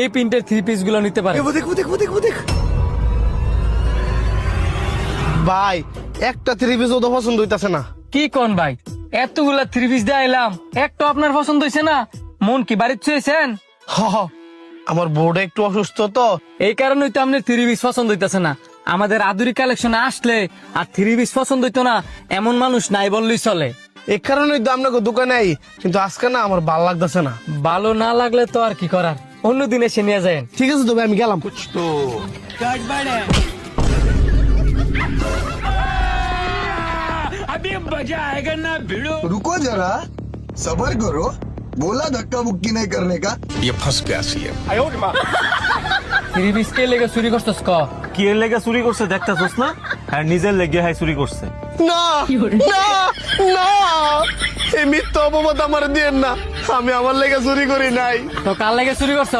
এই প্রিন্টের 3 পিস গুলো নিতে পারেন। ভাই একটা 3 পিস তো পছন্দ হইতাছে না। কি কোন ভাই, এতগুলা 3 পিস দিয়ে আইলাম, একটা আপনার পছন্দ হয়েছে না? মন কি বাড়িতে ছুঁয়েছেন? হ হ, আমার বউটা একটু অসুস্থ তো। এই কারণেই তো আপনার 3 পিস পছন্দ হইতেছে না। আমাদের আধুনিক কালেকশনে আসলে আর 3 পিস পছন্দ হইতো না এমন মানুষ নাই বললেই চলে। এই কারণেই তো আপনাকে দোকানে আই, কিন্তু আজকে না আমার ভালো লাগতেছে না। ভালো না লাগলে তো আর কি করার, অন্যদিন এসে নিয়ে যায়। ঠিক আছে তো ভাই, আমি গেলাম। रुको जरा, सबर करो। बोला धक्का मुक्की नहीं करने का। ये फंस गया सीएम। 3 পিস কে লেগে চুরি করছস ক? কি এর লেগে চুরি করছে দেখতাছস না? হ্যাঁ নিজের লেগে হ্যাঁ চুরি করছে। না না না, এই মিথ্যা অপবাদ আমার দিয়েন না। আমি আমার লেগে চুরি করি নাই। তো কার লেগে চুরি করছ?